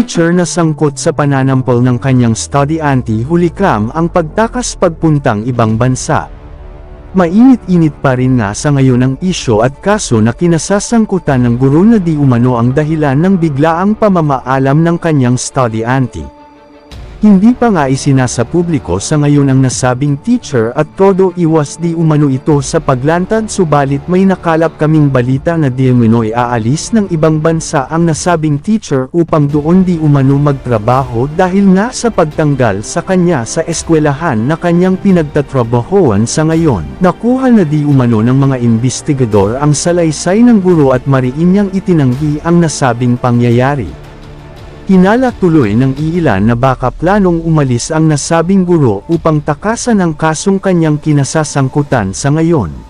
teacher na sangkot sa pananampal ng kanyang studyante hulikam ang pagtakas pagpuntang ibang bansa. Mainit-init pa rin nga sa ngayon ang isyo at kaso na kinasasangkutan ng guro na di umano ang dahilan ng biglaang pamamaalam ng kanyang studyante. Hindi pa nga isinasa publiko sa ngayon ang nasabing teacher at todo iwas di umano ito sa paglantad subalit may nakalap kaming balita na di umano'y aalis ng ibang bansa ang nasabing teacher upang doon di umano magtrabaho dahil nga sa pagtanggal sa kanya sa eskwelahan na kanyang pinagtatrabahoan sa ngayon. Nakuha na di umano ng mga investigador ang salaysay ng guro at mariin niyang itinanggi ang nasabing pangyayari. Hinala tuloy ng iilan na baka planong umalis ang nasabing guro upang takasan ang kasong kanyang kinasasangkutan sa ngayon.